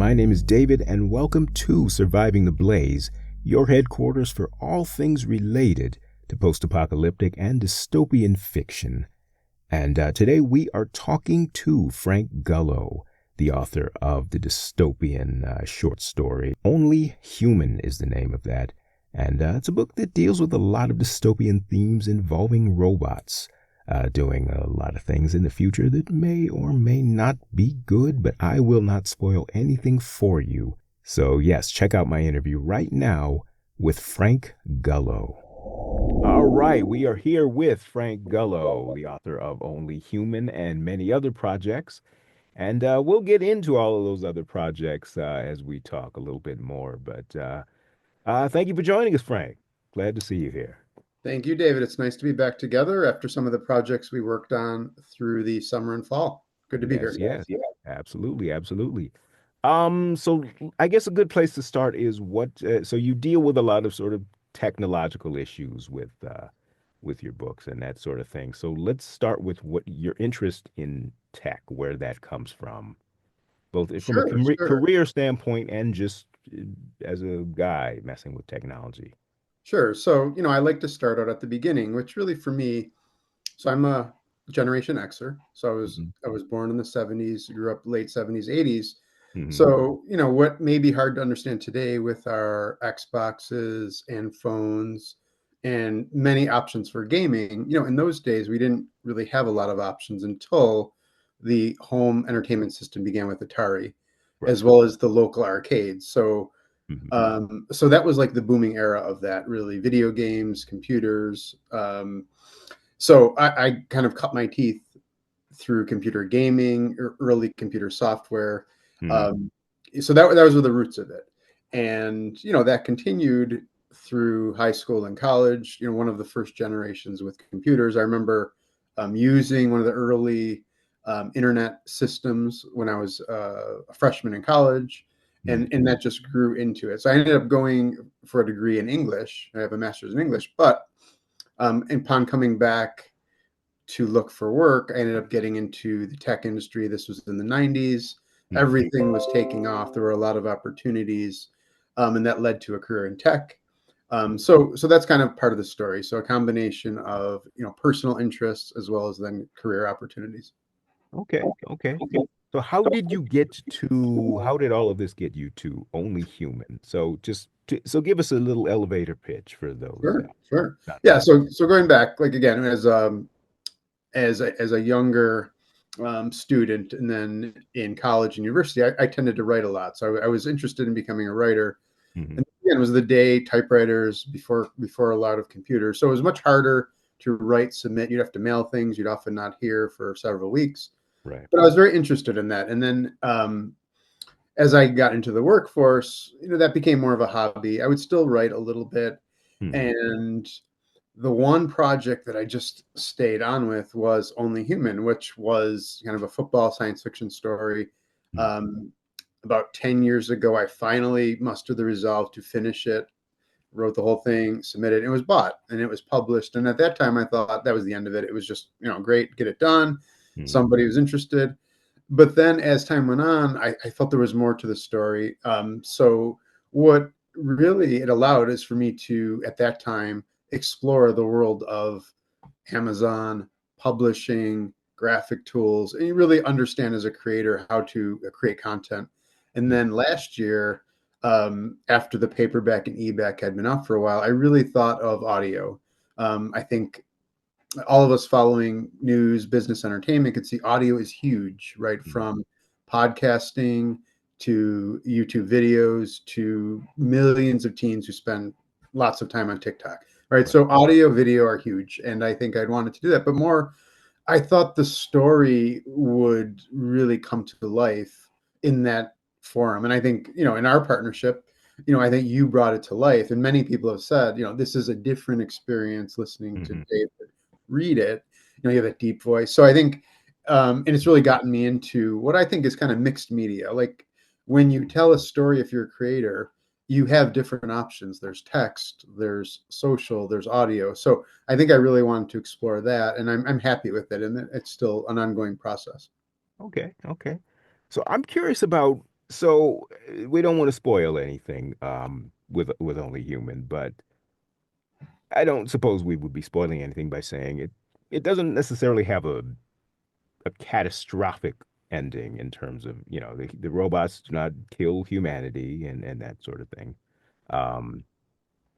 My name is David, and welcome to Surviving the Blaze, your headquarters for all things related to post-apocalyptic and dystopian fiction. And today we are talking to Frank Gullo, the author of the dystopian short story. Only Human is the name of that. And it's a book that deals with a lot of dystopian themes involving robots. Doing a lot of things in the future that may or may not be good, but I will not spoil anything for you. So yes, check out my interview right now with Frank Gullo. All right, we are here with Frank Gullo, the author of Only Human and many other projects. And we'll get into all of those other projects as we talk a little bit more. But thank you for joining us, Frank. Glad to see you here. Thank you, David. It's nice to be back together after some of the projects we worked on through the summer and fall. Good to be here. Yes, absolutely, absolutely. So I guess a good place to start is so you deal with a lot of sort of technological issues with your books and that sort of thing. So let's start with what your interest in tech, where that comes from, both from a Sure. career standpoint and just as a guy messing with technology. Sure. So, I like to start out at the beginning, which really for me, so I'm a Generation Xer. So Hmm. I was born in the 70s, grew up late 70s, 80s. Hmm. So, what may be hard to understand today with our Xboxes and phones and many options for gaming, in those days we didn't really have a lot of options until the home entertainment system began with Atari, Right. as well as the local arcades. So Hmm. so that was like the booming era of that, really, video games, computers. So I kind of cut my teeth through computer gaming, early computer software. Hmm. Um, so that was the roots of it, and that continued through high school and college. One of the first generations with computers. I remember using one of the early internet systems when I was a freshman in college, and that just grew into it. So I ended up going for a degree in English. I have a master's in English, but upon coming back to look for work, I ended up getting into the tech industry. This was in the 90s. Hmm. Everything was taking off. There were a lot of opportunities, and that led to a career in tech. So that's kind of part of the story. So a combination of personal interests as well as then career opportunities. Okay, okay. So how did all of this get you to Only Human? So give us a little elevator pitch for those Sure. not Yeah. familiar. So going back, like again, as a younger student, and then in college and university, I tended to write a lot. So I was interested in becoming a writer. Hmm. And again, it was the day typewriters before a lot of computers. So it was much harder to write, submit. You'd have to mail things. You'd often not hear for several weeks. Right. But I was very interested in that. And then as I got into the workforce, that became more of a hobby. I would still write a little bit. Hmm. And the one project that I just stayed on with was Only Human, which was kind of a football science fiction story. Hmm. Um, about 10 years ago, I finally mustered the resolve to finish it, wrote the whole thing, submitted. It was bought and it was published. And at that time, I thought that was the end of it. It was just, great, get it done. Hmm. Somebody was interested. But then as time went on, I felt there was more to the story. So what really it allowed is for me to, at that time, explore the world of Amazon, publishing, graphic tools, and you really understand as a creator how to create content. And then last year, after the paperback and ebook had been out for a while, I really thought of audio. I think all of us following news, business, entertainment could see audio is huge, right? Hmm. From podcasting to YouTube videos to millions of teens who spend lots of time on TikTok, right? Right. So audio, video are huge. And I think I'd wanted to do that. But more, I thought the story would really come to life in that forum. And I think, in our partnership, I think you brought it to life. And many people have said, this is a different experience listening to Hmm. David read it. You have that deep voice. So I think, and it's really gotten me into what I think is kind of mixed media. Like when you tell a story, if you're a creator, you have different options. There's text, there's social, there's audio. So I think I really wanted to explore that, and I'm happy with it, and it's still an ongoing process. Okay, okay. So I'm curious about So we don't want to spoil anything with Only Human, but I don't suppose we would be spoiling anything by saying it doesn't necessarily have a catastrophic ending in terms of, the robots do not kill humanity and that sort of thing. Um,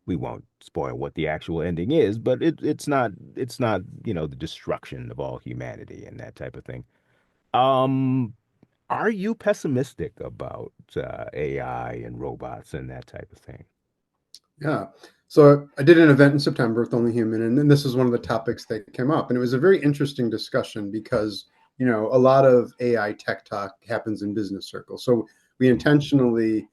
we won't spoil what the actual ending is, but it's not, the destruction of all humanity and that type of thing. Um, are you pessimistic about AI and robots and that type of thing? Yeah. So I did an event in September with Only Human, and then this is one of the topics that came up, and it was a very interesting discussion because a lot of AI tech talk happens in business circles. So we intentionally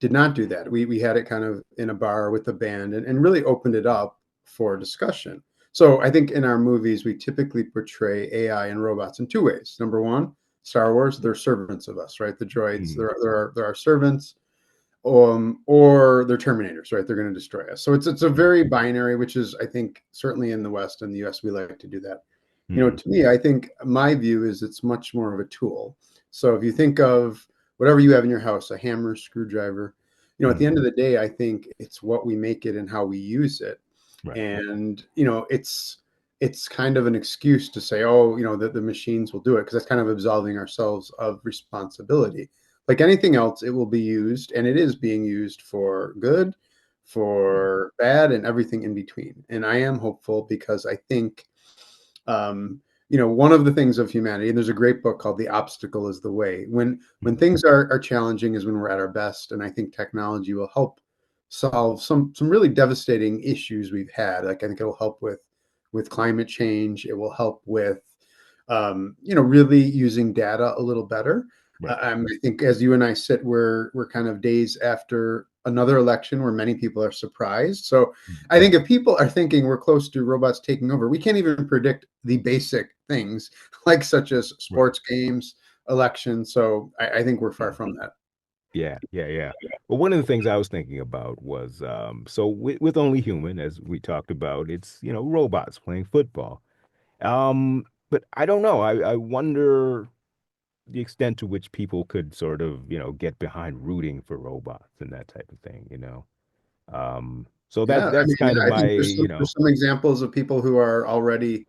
did not do that. We had it kind of in a bar with a band and really opened it up for discussion. So I think in our movies we typically portray AI and robots in two ways. Number one, Star Wars, they're servants of us, right? The droids, Mhm. they're our servants, or they're terminators, right? They're going to destroy us. So it's a Mhm. very binary, which is, I think, certainly in the West and the US, we like to do that. Mhm. To me, I think my view is it's much more of a tool. So if you think of whatever you have in your house, a hammer, screwdriver, at the Mhm. end of the day, I think it's what we make it and how we use it. Right. And it's kind of an excuse to say, oh, the machines will do it, because that's kind of absolving ourselves of responsibility. Like anything else, it will be used, and it is being used for good, Mhm. for bad, and everything in between. And I am hopeful because I think one of the things of humanity, and there's a great book called The Obstacle is the Way. When Mhm. things are challenging is when we're at our best, and I think technology will help solve some really devastating issues we've had. Like I think it'll help with climate change. It will help with really using data a little better. Right. I think as you and I sit, we're kind of days after another election where many people are surprised. So I think Mhm. if people are thinking we're close to robots taking over, we can't even predict the basic things like such as Right. sports games, elections. So I think we're far Mhm. from that. Yeah, yeah, yeah. Well, one of the things I was thinking about was so with Only Human, as we talked about, it's, robots playing football. But I don't know. I wonder the extent to which people could sort of, get behind rooting for robots and that type of thing. So Yeah, I that's mean, kind of I my, think there's some examples of people who are already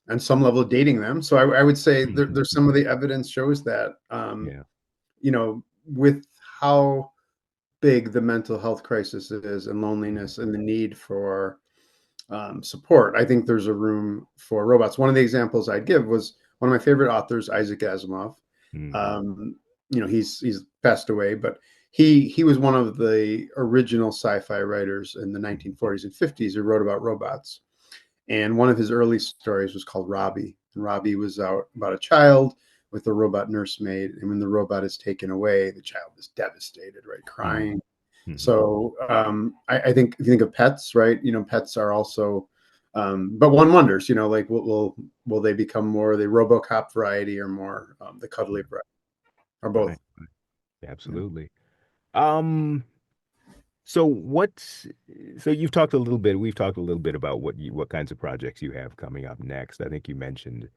on some level dating them. So I would say there's some of the evidence shows that yeah. with how big the mental health crisis is and Mhm. loneliness and the need for support, I think there's a room for robots. One of the examples I'd give was one of my favorite authors, Isaac Asimov. Mhm. Um, he's passed away, but he was one of the original sci-fi writers in the Mhm. 1940s and 50s who wrote about robots. And one of his early stories was called Robbie. And Robbie was out about a child with a robot nursemaid. And when the robot is taken away, the child is devastated, right? Mhm. Crying. Mhm. So I think if you think of pets, right? Pets are also, but one wonders, like will they become more the RoboCop variety or more the cuddly Mhm. variety or both? Right. Right. Absolutely. Um, so what's so we've talked a little bit about what kinds of projects you have coming up next. I think you mentioned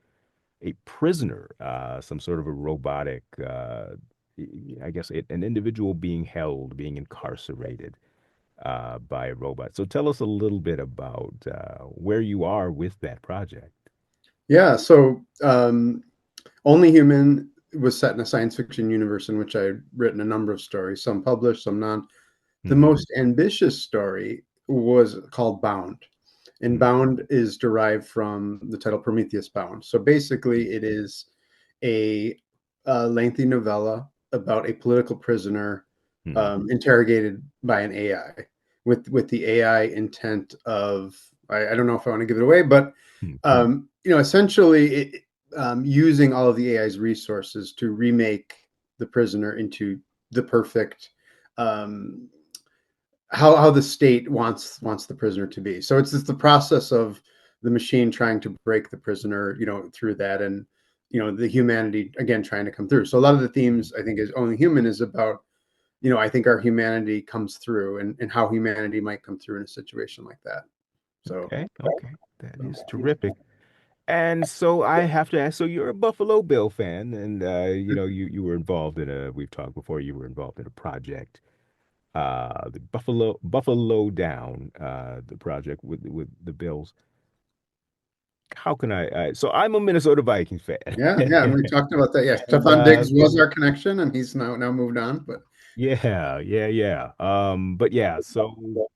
a prisoner, some sort of a robotic, I guess an individual being held, being incarcerated by a robot. So tell us a little bit about where you are with that project. Yeah. So Only Human was set in a science fiction universe in which I'd written a number of stories, some published, some non. The Hmm. most ambitious story was called Bound. And Hmm. Bound is derived from the title Prometheus Bound. So basically, it is a, lengthy novella about a political prisoner Hmm. interrogated by an AI, with the AI intent of, I don't know if I want to give it away, but Hmm. essentially using all of the AI's resources to remake the prisoner into the perfect um, how the state wants the prisoner to be. So it's just the process of the machine trying to break the prisoner, through that, and the humanity again trying to come through. So a lot of the themes I think is Only Human is about, I think our humanity comes through, and how humanity might come through in a situation like that. So Okay. Okay. That is terrific. And so I have to ask, so you're a Buffalo Bill fan, and you were involved in we've talked before, you were involved in a project, the Buffalo Down, the project with the Bills. How can so I'm a Minnesota Vikings fan. Yeah, yeah, we talked about that. Yeah, And Stephon Diggs was our connection, and he's now moved on. But yeah. But yeah, so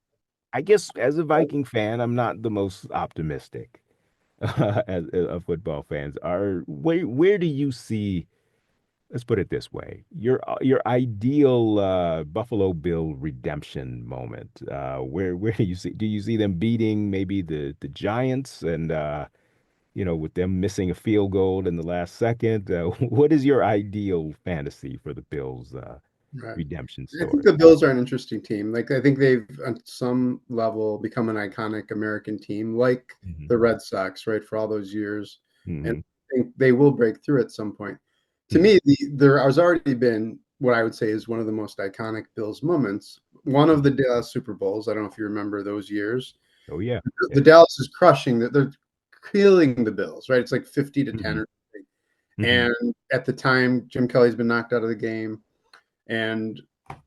I guess as a Viking fan, I'm not the most optimistic as of football fans. Where do you see, let's put it this way, your ideal Buffalo Bill redemption moment? Where do you see them beating maybe the Giants and with them missing a field goal in the last second? What is your ideal fantasy for the Bills right. redemption I think story? the Bills are an interesting team. Like I think they've on some level become an iconic American team, like Hmm. the Red Sox, right, for all those years. And Hmm. I think they will break through at some point. To Hmm. me, there has already been what I would say is one of the most iconic Bills moments. One of the Dallas Super Bowls. I don't know if you remember those years. Oh yeah. The Yeah. Dallas is crushing that they're killing the Bills, right? It's like 50-10 Hmm. or something. Hmm. And at the time, Jim Kelly's been knocked out of the game and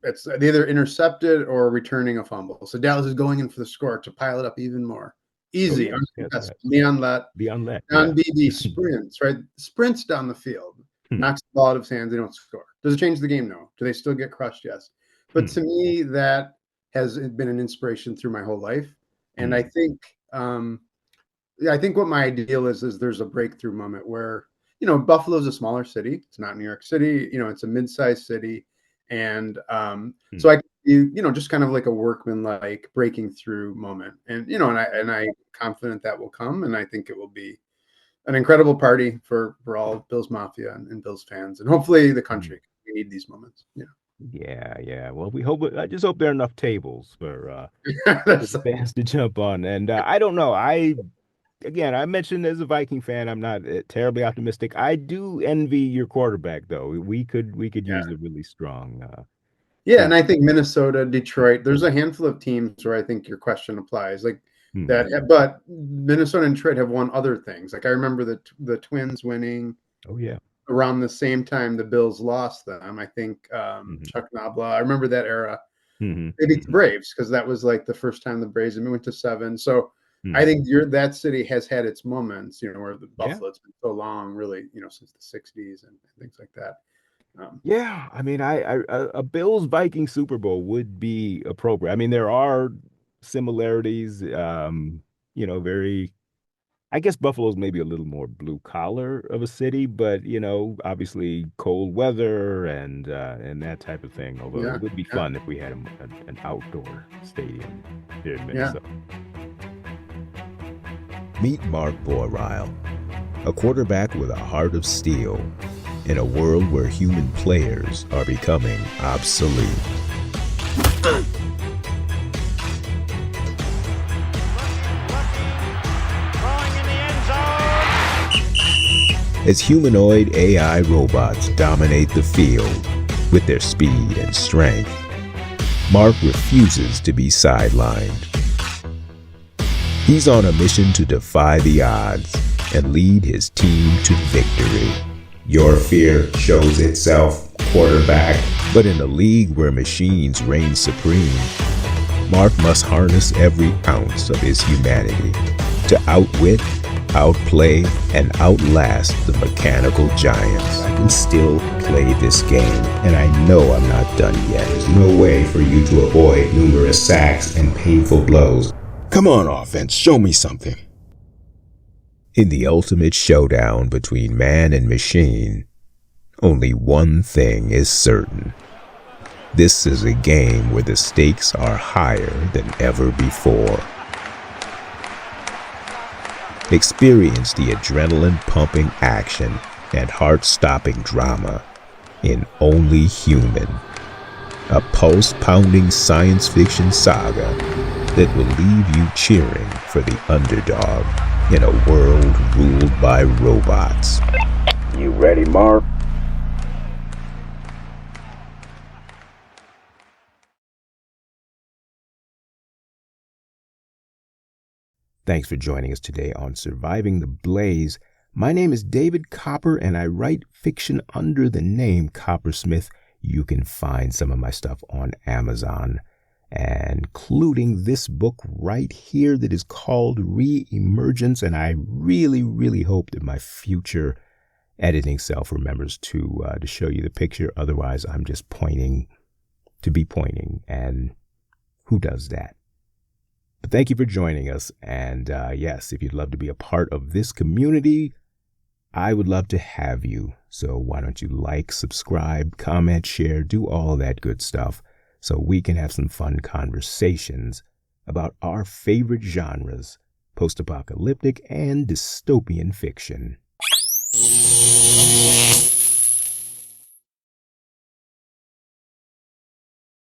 it's either intercepted or returning a fumble. So Dallas is going in for the score to pile it up even more. Oh Easy, yes. uncontested. Leon Lett, Beyond that, John yeah. Beebe sprints, right? Sprints down the field, Hmm. knocks the ball out of his hands. They don't score. Does it change the game? No. Do they still get crushed? Yes. But Hmm. to me, that has been an inspiration through my whole life. And Hmm. I think what my ideal is there's a breakthrough moment where, Buffalo's a smaller city. It's not New York City. It's a mid-sized city. And Hmm. so just kind of like a workman-like breaking through moment. And I'm confident that will come. And I think it will be an incredible party for all Bills Mafia and Bills fans. And hopefully the Hmm. country. We need these moments. Yeah. Well, I just hope there are enough tables for There's, the fans to jump on. And I don't know. I mentioned as a Viking fan, I'm not terribly optimistic. I do envy your quarterback, though. We could yeah. use a really strong Yeah, and quarterback. I think Minnesota, Detroit, there's a handful of teams where I think your question applies, like Hmm. that. But Minnesota and Detroit have won other things. Like I remember the Twins winning Oh yeah. around the same time the Bills lost them. I think Hmm. Chuck Nobla. I remember that era. Hmm. They beat the Hmm. Braves because that was like the first time the Braves went to seven. So I Hmm. think that city has had its moments, where the Yeah. Buffalo, it's been so long, really, since the '60s and things like that. Um, Yeah, I mean, a Bills Vikings Super Bowl would be appropriate. I mean, there are similarities, very. I guess Buffalo's maybe a little more blue collar of a city, but obviously cold weather and that type of thing. Although yeah, it would be yeah, fun if we had an outdoor stadium here in yeah. Minnesota. Meet Mark Borile, a quarterback with a heart of steel in a world where human players are becoming obsolete. As humanoid AI robots dominate the field with their speed and strength, Mark refuses to be sidelined. He's on a mission to defy the odds and lead his team to victory. Your fear shows itself, quarterback. But in a league where machines reign supreme, Mark must harness every ounce of his humanity to outwit, outplay, and outlast the mechanical giants. I can still play this game, and I know I'm not done yet. There's no way for you to avoid numerous sacks and painful blows. Come on, offense, show me something. In the ultimate showdown between man and machine, only one thing is certain. This is a game where the stakes are higher than ever before. Experience the adrenaline-pumping action and heart-stopping drama in Only Human, a pulse-pounding science fiction saga that will leave you cheering for the underdog in a world ruled by robots. You ready, Mark? Thanks for joining us today on Surviving the Blaze. My name is David Copper, and I write fiction under the name Coppersmith. You can find some of my stuff on Amazon, including this book right here that is called Re-Emergence, and I really, really hope that my future editing self remembers to show you the picture. Otherwise, I'm just pointing to be pointing, and who does that? But thank you for joining us, and yes, if you'd love to be a part of this community, I would love to have you. So why don't you like, subscribe, comment, share, do all that good stuff so we can have some fun conversations about our favorite genres, post-apocalyptic and dystopian fiction.